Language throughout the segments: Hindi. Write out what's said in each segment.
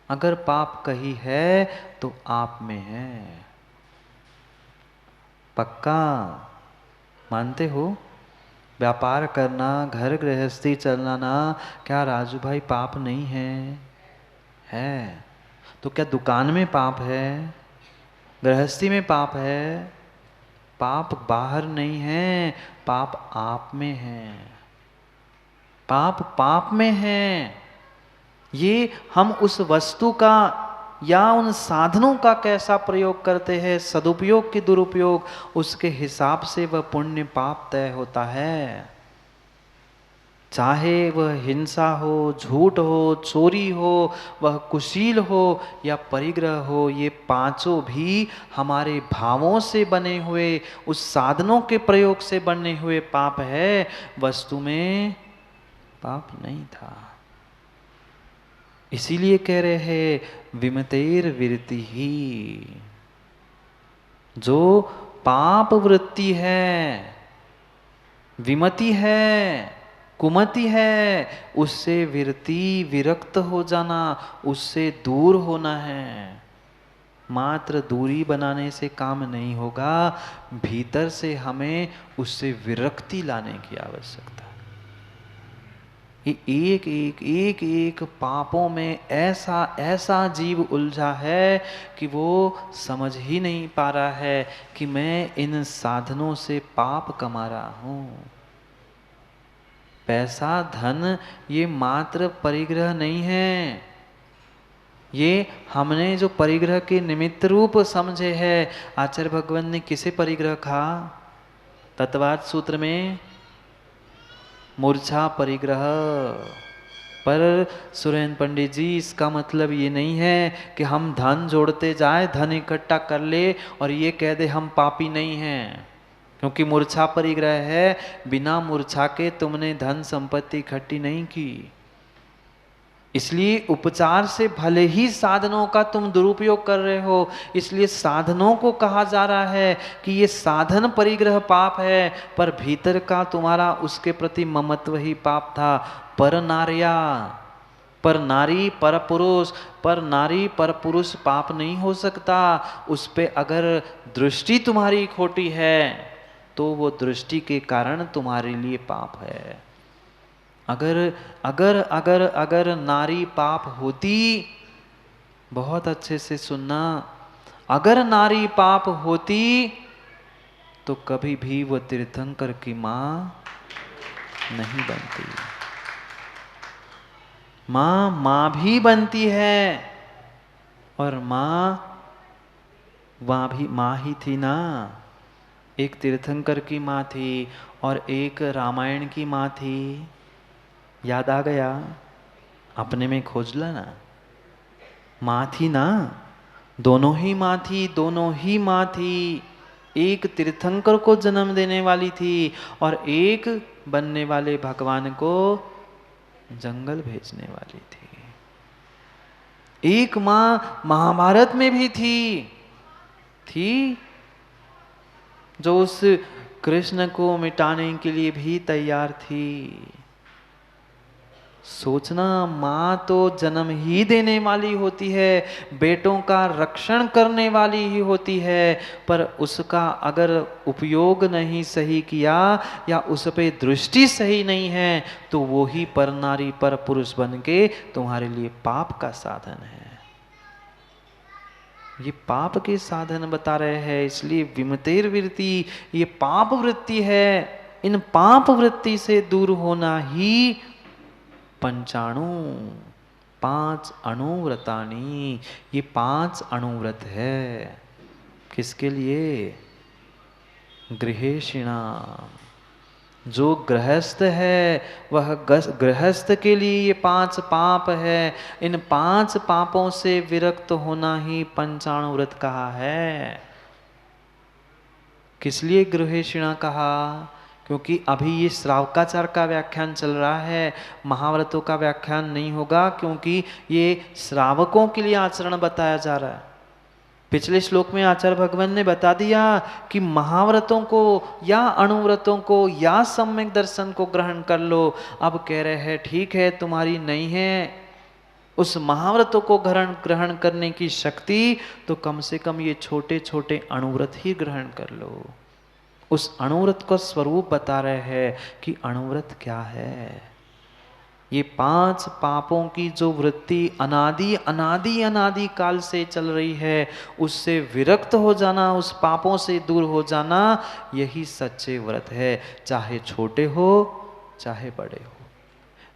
अगर पाप कहीं है तो आप में है। पक्का मानते हो? व्यापार करना, घर गृहस्थी चलाना, क्या राजू भाई पाप नहीं है? है। तो क्या दुकान में पाप है? गृहस्थी में पाप है? पाप बाहर नहीं है, पाप आप में है। पाप पाप में है। ये हम उस वस्तु का या उन साधनों का कैसा प्रयोग करते हैं, सदुपयोग की दुरुपयोग, उसके हिसाब से वह पुण्य पाप तय होता है। चाहे वह हिंसा हो, झूठ हो, चोरी हो, वह कुशील हो या परिग्रह हो, ये पांचों भी हमारे भावों से बने हुए, उस साधनों के प्रयोग से बने हुए पाप है। वस्तु में पाप नहीं था। इसीलिए कह रहे हैं विमतेर विरति ही। जो पाप वृत्ति है, विमति है, कुमति है, उससे विरति, विरक्त हो जाना, उससे दूर होना है। मात्र दूरी बनाने से काम नहीं होगा, भीतर से हमें उससे विरक्ति लाने की आवश्यकता है। एक एक एक एक पापों में ऐसा ऐसा जीव उलझा है कि वो समझ ही नहीं पा रहा है कि मैं इन साधनों से पाप कमा रहा हूं। पैसा धन ये मात्र परिग्रह नहीं है। ये हमने जो परिग्रह के निमित्त रूप समझे है। आचार्य भगवान ने किसे परिग्रह कहा? तत्वाद सूत्र में मूर्छा परिग्रह। पर सुरेंद्र पंडित जी, इसका मतलब ये नहीं है कि हम धन जोड़ते जाए, धन इकट्ठा कर ले और ये कह दे हम पापी नहीं हैं, क्योंकि मूर्छा परिग्रह है। बिना मूर्छा के तुमने धन संपत्ति इकट्ठी नहीं की। इसलिए उपचार से भले ही साधनों का तुम दुरुपयोग कर रहे हो, इसलिए साधनों को कहा जा रहा है कि ये साधन परिग्रह पाप है, पर भीतर का तुम्हारा उसके प्रति ममत्व ही पाप था। पर नार्या, पर नारी पर पुरुष, पर नारी पर पुरुष पाप नहीं हो सकता। उस पे अगर दृष्टि तुम्हारी खोटी है तो वो दृष्टि के कारण तुम्हारे लिए पाप है। अगर अगर अगर अगर नारी पाप होती, बहुत अच्छे से सुनना, अगर नारी पाप होती तो कभी भी वो तीर्थंकर की मां नहीं बनती। मां भी बनती है, और वहां भी मां ही थी ना। एक तीर्थंकर की मां थी और एक रामायण की मां थी। याद आ गया? अपने में खोज लेना। मां थी ना, दोनों ही मां थी, दोनों ही मां थी। एक तीर्थंकर को जन्म देने वाली थी और एक बनने वाले भगवान को जंगल भेजने वाली थी। एक मां महाभारत में भी थी जो उस कृष्ण को मिटाने के लिए भी तैयार थी। सोचना, मां तो जन्म ही देने वाली होती है, बेटों का रक्षण करने वाली ही होती है, पर उसका अगर उपयोग नहीं सही किया या उस पे दृष्टि सही नहीं है तो वो ही पर नारी पर पुरुष बन के तुम्हारे लिए पाप का साधन है। ये पाप के साधन बता रहे हैं। इसलिए विमतेर वृत्ति, ये पाप वृत्ति है। इन पाप वृत्ति से दूर होना ही पंचाणु, 5 अणुव्रतानी, ये 5 अणुव्रत है। किसके लिए? गृहेशिणा। जो गृहस्थ है वह गृहस्थ के लिए ये 5 पाप है। इन 5 पापों से विरक्त होना ही पंचाणुव्रत कहा है। किस लिए गृहेशिणा कहा? क्योंकि अभी ये श्रावकाचार का व्याख्यान चल रहा है, महाव्रतों का व्याख्यान नहीं होगा, क्योंकि ये श्रावकों के लिए आचरण बताया जा रहा है। पिछले श्लोक में आचार्य भगवान ने बता दिया कि महाव्रतों को या अणुव्रतों को या सम्यक दर्शन को ग्रहण कर लो। अब कह रहे हैं ठीक है तुम्हारी नहीं है, उस महाव्रतों को ग्रहण करने की शक्ति, तो कम से कम ये छोटे छोटे अणुव्रत ही ग्रहण कर लो। उस अणुव्रत का स्वरूप बता रहे हैं कि अणुव्रत क्या है। ये 5 पापों की जो वृत्ति अनादि अनादि अनादि काल से चल रही है, उससे विरक्त हो जाना, उस पापों से दूर हो जाना, यही सच्चे व्रत है। चाहे छोटे हो चाहे बड़े हो,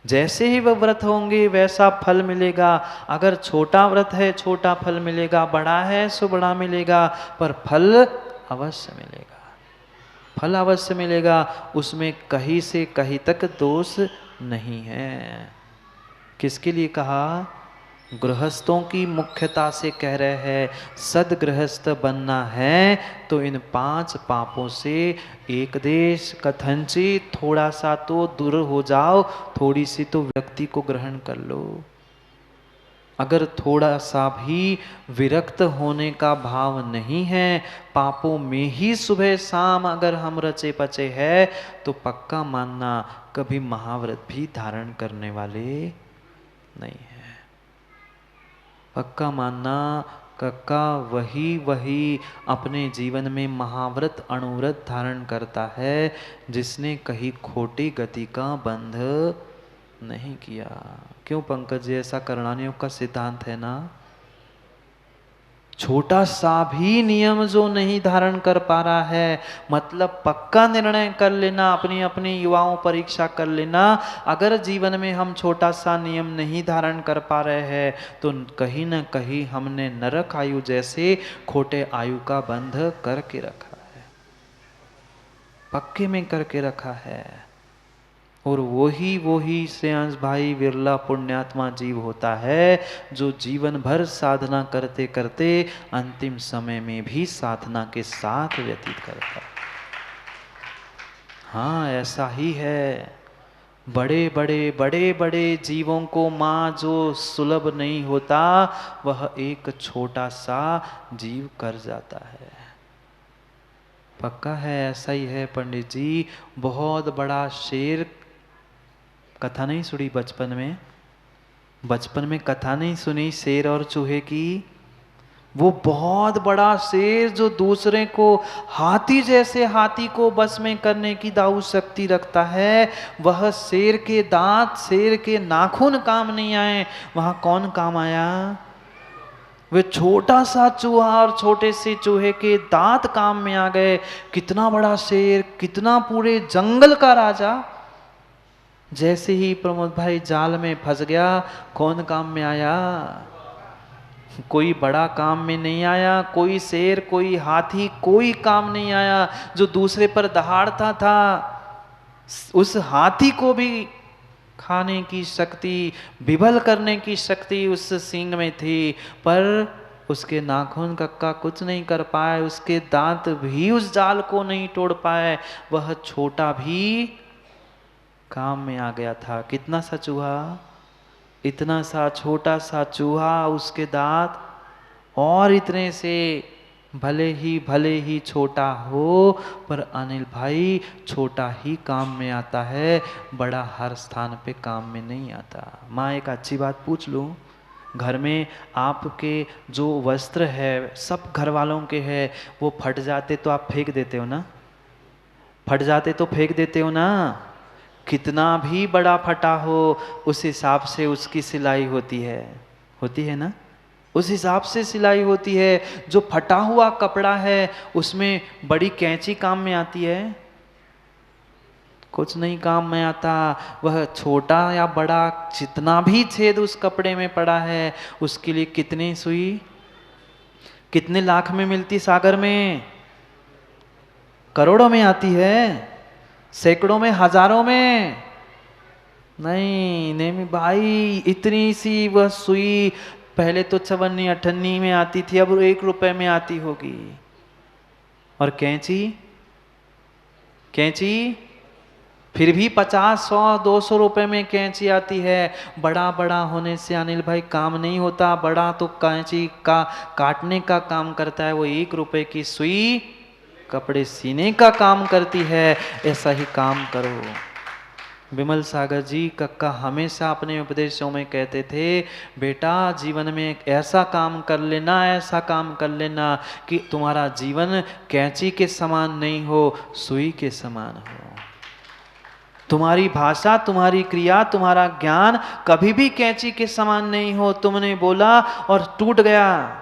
जैसे ही वह व्रत होंगे वैसा फल मिलेगा। अगर छोटा व्रत है छोटा फल मिलेगा, बड़ा है सो बड़ा मिलेगा, पर फल अवश्य मिलेगा, फल अवश्य मिलेगा। उसमें कहीं से कहीं तक दोष नहीं है। किसके लिए कहा? गृहस्थों की मुख्यता से कह रहे हैं। सदगृहस्थ बनना है तो इन 5 पापों से एक देश कथनचित थोड़ा सा तो दूर हो जाओ, थोड़ी सी तो व्यक्ति को ग्रहण कर लो। अगर थोड़ा सा भी विरक्त होने का भाव नहीं है, पापों में ही सुबह शाम अगर हम रचे पचे हैं, तो पक्का मानना कभी महाव्रत भी धारण करने वाले नहीं है। पक्का मानना कक्का वही अपने जीवन में महाव्रत अणुव्रत धारण करता है जिसने कहीं खोटी गति का बंध नहीं किया। क्यों पंकज जी? ऐसा करणानियों का सिद्धांत है ना। छोटा सा भी नियम जो नहीं धारण कर पा रहा है, मतलब पक्का निर्णय कर लेना, अपनी अपनी युवाओं परीक्षा कर लेना, अगर जीवन में हम छोटा सा नियम नहीं धारण कर पा रहे हैं तो कहीं ना कहीं हमने नरक आयु जैसे खोटे आयु का बंध करके रखा है, पक्के में करके रखा है। और वही श्रेयांश भाई विरला पुण्यात्मा जीव होता है जो जीवन भर साधना करते करते अंतिम समय में भी साधना के साथ व्यतीत करता है। हाँ, ऐसा ही है। बड़े बड़े जीवों को माँ जो सुलभ नहीं होता, वह एक छोटा सा जीव कर जाता है। पक्का है, ऐसा ही है पंडित जी। बहुत बड़ा शेर, कथा नहीं सुनी बचपन में? बचपन में कथा नहीं सुनी शेर और चूहे की? वो बहुत बड़ा शेर जो दूसरे को हाथी जैसे हाथी को बस में करने की दाऊ शक्ति रखता है, वह शेर के दांत, शेर के नाखून काम नहीं आए, वहां कौन काम आया? वे छोटा सा चूहा और छोटे से चूहे के दांत काम में आ गए। कितना बड़ा शेर, कितना पूरे जंगल का राजा। जैसे ही प्रमोद भाई जाल में फंस गया, कौन काम में आया? कोई बड़ा काम में नहीं आया, कोई शेर, कोई हाथी, कोई काम नहीं आया। जो दूसरे पर दहाड़ता था, उस हाथी को भी खाने की शक्ति, विभल करने की शक्ति उस सींग में थी, पर उसके नाखून कक्का कुछ नहीं कर पाए, उसके दांत भी उस जाल को नहीं तोड़ पाए। वह छोटा भी काम में आ गया था। कितना सा चूहा? इतना सा छोटा सा चूहा, उसके दांत और इतने से, भले ही छोटा हो, पर अनिल भाई छोटा ही काम में आता है, बड़ा हर स्थान पे काम में नहीं आता। माँ एक अच्छी बात पूछ लूँ, घर में आपके जो वस्त्र है, सब घर वालों के हैं, वो फट जाते तो आप फेंक देते हो ना? फट जाते तो फेंक देते हो ना? कितना भी बड़ा फटा हो, उस हिसाब से उसकी सिलाई होती है ना? उस हिसाब से सिलाई होती है। जो फटा हुआ कपड़ा है उसमें बड़ी कैंची काम में आती है? कुछ नहीं काम में आता। वह छोटा या बड़ा जितना भी छेद उस कपड़े में पड़ा है, उसके लिए कितनी सुई, कितने लाख में मिलती सागर में? करोड़ों में आती है, सैकड़ों में, हजारों में नहीं भाई। इतनी सी वह सुई पहले तो 54 58 में आती थी, अब 1 रुपए में आती होगी। और कैंची फिर भी 50 100 200 रुपए में कैंची आती है। बड़ा होने से अनिल भाई काम नहीं होता। बड़ा तो कैंची का काटने का काम करता है, वो 1 रुपए की सुई कपड़े सीने का काम करती है। ऐसा ही काम करो। विमल सागर जी कक्का हमेशा अपने उपदेशों में कहते थे, बेटा जीवन में एक ऐसा काम कर लेना, ऐसा काम कर लेना कि तुम्हारा जीवन कैंची के समान नहीं हो, सुई के समान हो। तुम्हारी भाषा, तुम्हारी क्रिया, तुम्हारा ज्ञान कभी भी कैंची के समान नहीं हो। तुमने बोला और टूट गया,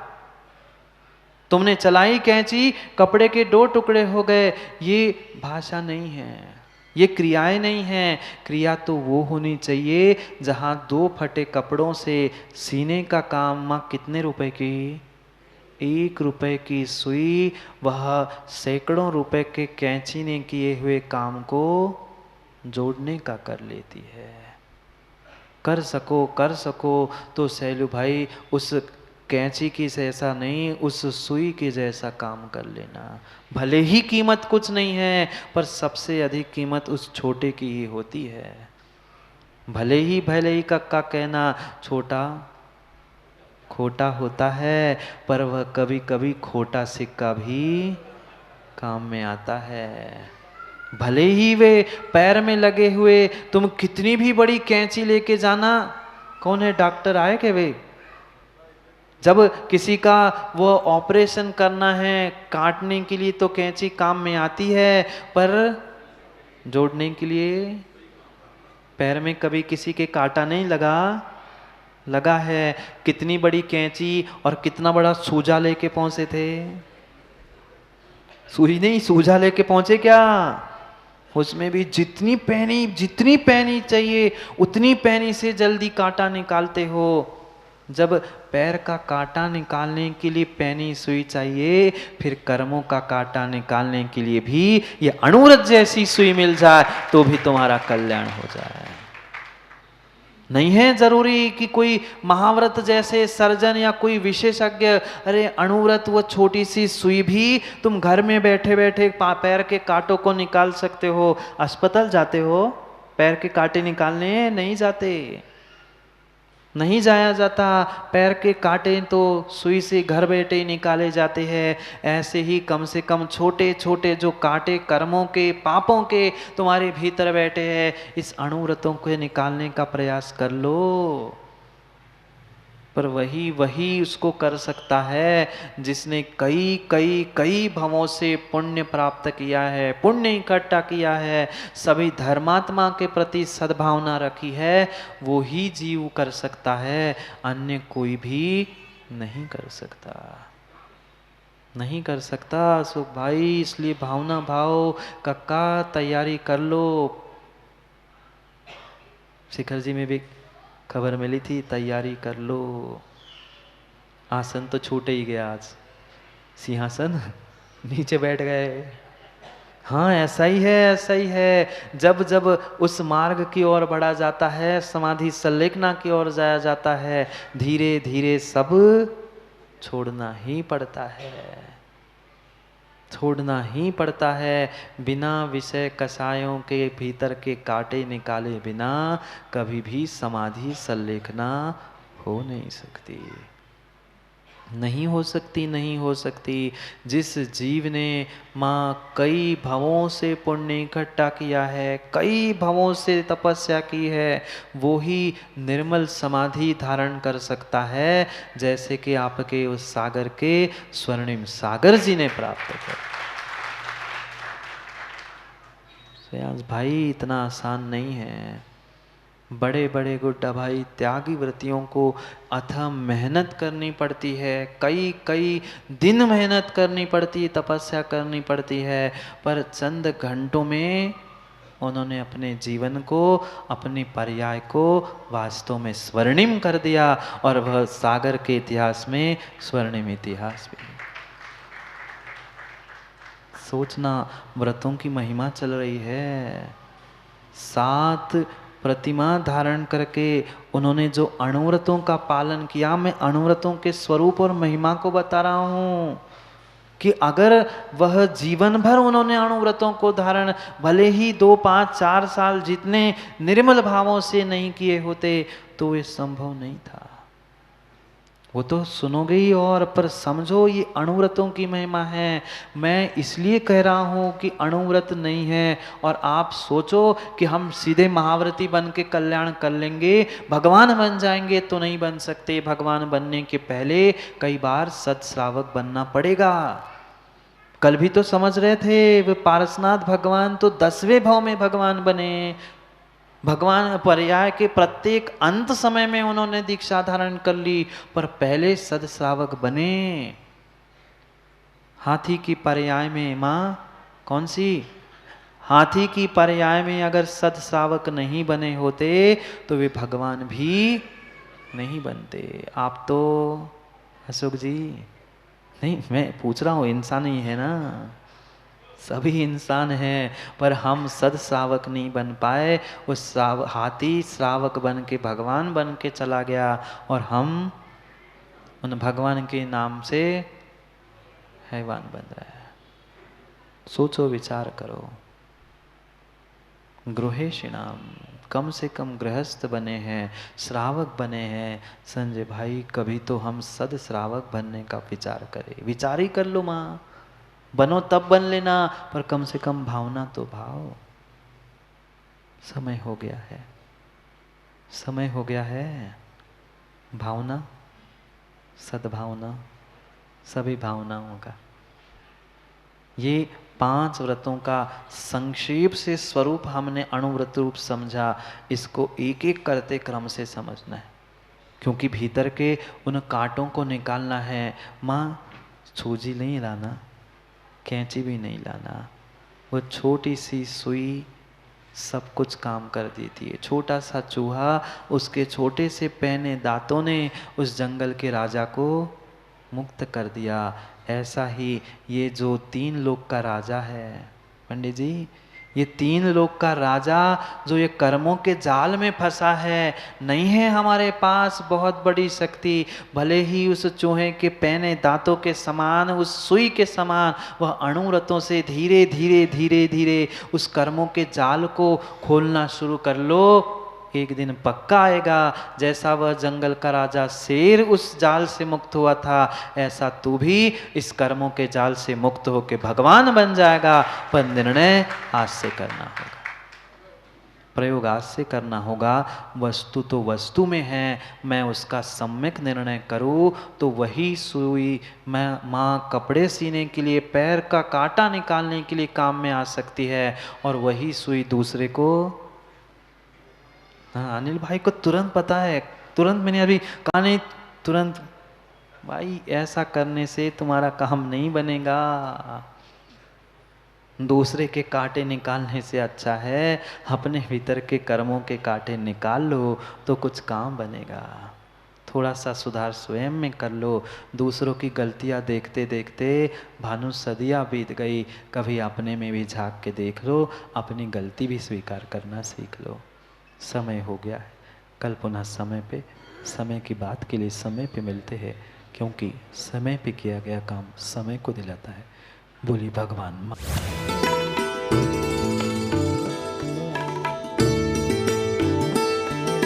तुमने चलाई कैंची, कपड़े के 2 टुकड़े हो गए, ये भाषा नहीं है, ये क्रियाएं नहीं हैं। क्रिया तो वो होनी चाहिए जहां 2 फटे कपड़ों से सीने का काम, मां कितने रुपए की? 1 रुपए की सुई, वह सैकड़ों रुपए के कैंची ने किए हुए काम को जोड़ने का कर लेती है। कर सको तो सैलू भाई उस कैंची की जैसा नहीं, उस सुई के जैसा काम कर लेना। भले ही कीमत कुछ नहीं है, पर सबसे अधिक कीमत उस छोटे की ही होती है। भले ही कक्का कहना छोटा खोटा होता है, पर वह कभी कभी खोटा सिक्का भी काम में आता है। भले ही वे पैर में लगे हुए, तुम कितनी भी बड़ी कैंची लेके जाना, कौन है डॉक्टर आए के वे? जब किसी का वो ऑपरेशन करना है, काटने के लिए तो कैंची काम में आती है, पर जोड़ने के लिए पैर में कभी किसी के कांटा नहीं लगा है। कितनी बड़ी कैंची और कितना बड़ा सूजा लेके पहुंचे थे? सुई नहीं, सूजा लेके पहुंचे क्या? उसमें भी जितनी पैनी चाहिए उतनी पैनी से जल्दी कांटा निकालते हो। जब पैर का कांटा निकालने के लिए पैनी सुई चाहिए, फिर कर्मों का कांटा निकालने के लिए भी ये अणुव्रत जैसी सुई मिल जाए तो भी तुम्हारा कल्याण हो जाए। नहीं है जरूरी कि कोई महाव्रत जैसे सर्जन या कोई विशेषज्ञ, अरे अणुव्रत वो छोटी सी सुई भी तुम घर में बैठे बैठे पैर के कांटों को निकाल सकते हो। अस्पताल जाते हो पैर के कांटे निकालने? नहीं जाया जाता। पैर के कांटे तो सुई से घर बैठे ही निकाले जाते हैं। ऐसे ही कम से कम छोटे छोटे जो कांटे कर्मों के, पापों के तुम्हारे भीतर बैठे हैं, इस अणुव्रतों को निकालने का प्रयास कर लो। पर वही उसको कर सकता है जिसने कई भवों से पुण्य प्राप्त किया है, पुण्य इकट्ठा किया है, सभी धर्मात्मा के प्रति सद्भावना रखी है। वो ही जीव कर सकता है, अन्य कोई भी नहीं कर सकता सुख भाई। इसलिए भावना भाव कक्का तैयारी कर लो। शिखर जी में भी खबर मिली थी, तैयारी कर लो। आसन तो छूटे ही गया आज, सिंहासन नीचे बैठ गए। हाँ ऐसा ही है। जब जब उस मार्ग की ओर बढ़ा जाता है, समाधि संलेखना की ओर जाया जाता है, धीरे धीरे सब छोड़ना ही पड़ता है। बिना विषय कषायों के भीतर के कांटे निकाले बिना कभी भी समाधि संलेखना हो नहीं सकती। जिस जीव ने माँ कई भवों से पुण्य इकट्ठा किया है, कई भवों से तपस्या की है, वो ही निर्मल समाधि धारण कर सकता है, जैसे कि आपके उस सागर के स्वर्णिम सागर जी ने प्राप्त किया। भाई इतना आसान नहीं है। बड़े बड़े गुड्डा भाई त्यागी व्रतियों को अथम मेहनत करनी पड़ती है, कई दिन मेहनत करनी पड़ती है, तपस्या करनी पड़ती है, पर चंद घंटों में उन्होंने अपने जीवन को, अपनी पर्याय को वास्तव में स्वर्णिम कर दिया, और वह सागर के इतिहास में स्वर्णिम इतिहास भी। सोचना, व्रतों की महिमा चल रही है। 7 प्रतिमा धारण करके उन्होंने जो अणुव्रतों का पालन किया, मैं अणुव्रतों के स्वरूप और महिमा को बता रहा हूं कि अगर वह जीवन भर उन्होंने अणुव्रतों को धारण, भले ही 2, 5, 4 साल जितने निर्मल भावों से नहीं किए होते, तो ये संभव नहीं था। वो तो सुनोगे ही, और पर समझो ये अणुव्रतों की महिमा है। मैं इसलिए कह रहा हूँ कि अणुव्रत नहीं है, और आप सोचो कि हम सीधे महाव्रती बन के कल्याण कर लेंगे, भगवान बन जाएंगे, तो नहीं बन सकते। भगवान बनने के पहले कई बार सत्श्रावक बनना पड़ेगा। कल भी तो समझ रहे थे, वे पारसनाथ भगवान तो 10वें भाव में भगवान बने। भगवान पर्याय के प्रत्येक अंत समय में उन्होंने दीक्षा धारण कर ली, पर पहले सदश्रावक बने। हाथी की पर्याय में माँ कौन सी? हाथी की पर्याय में अगर सदश्रावक नहीं बने होते तो वे भगवान भी नहीं बनते। आप तो अशोक जी, नहीं मैं पूछ रहा हूँ, इंसान ही है ना, सभी इंसान हैं, पर हम सद श्रावक नहीं बन पाए। उस हाथी श्रावक बन के भगवान बन के चला गया, और हम उन भगवान के नाम से हैवान बन रहे हैं। सोचो, विचार करो। गृहेशिणाम, कम से कम गृहस्थ बने हैं, श्रावक बने हैं। संजय भाई, कभी तो हम सद श्रावक बनने का विचार करें। विचार ही कर लो माँ, बनो तब बन लेना, पर कम से कम भावना तो भाव। समय हो गया है, समय हो गया है। भावना, सद्भावना, सभी भावनाओं का, ये 5 व्रतों का संक्षेप से स्वरूप हमने अणुव्रत रूप समझा। इसको एक एक करते क्रम से समझना है, क्योंकि भीतर के उन कांटों को निकालना है। माँ सूजी नहीं लाना, कैंची भी नहीं लाना, वो छोटी सी सुई सब कुछ काम कर देती है। छोटा सा चूहा उसके छोटे से पहने दांतों ने उस जंगल के राजा को मुक्त कर दिया। ऐसा ही ये जो 3 लोक का राजा है पंडित जी, ये 3 लोक का राजा जो ये कर्मों के जाल में फंसा है, नहीं है हमारे पास बहुत बड़ी शक्ति। भले ही उस चूहे के पहने दांतों के समान, उस सुई के समान, वह अणुव्रतों से धीरे धीरे धीरे धीरे उस कर्मों के जाल को खोलना शुरू कर लो। एक दिन पक्का आएगा, जैसा वह जंगल का राजा शेर उस जाल से मुक्त हुआ था, ऐसा तू भी इस कर्मों के जाल से मुक्त होकर भगवान बन जाएगा। पर निर्णय आज से करना होगा, प्रयोग आज से करना होगा। वस्तु तो वस्तु में है, मैं उसका सम्यक निर्णय करूँ तो वही सुई मैं माँ कपड़े सीने के लिए, पैर का कांटा निकालने के लिए काम में आ सकती है, और वही सुई दूसरे को। हाँ, अनिल भाई को तुरंत पता है, तुरंत मैंने अभी कहा नहीं, तुरंत। भाई ऐसा करने से तुम्हारा काम नहीं बनेगा। दूसरे के कांटे निकालने से अच्छा है अपने भीतर के कर्मों के कांटे निकाल लो, तो कुछ काम बनेगा। थोड़ा सा सुधार स्वयं में कर लो। दूसरों की गलतियां देखते देखते भानु सदियाँ बीत गई। कभी अपने में भी झांक के देख लो, अपनी गलती भी स्वीकार करना सीख लो। समय हो गया है, कल पुनः समय पे, समय की बात के लिए समय पे मिलते हैं, क्योंकि समय पे किया गया काम समय को दिलाता है। बोली भगवान।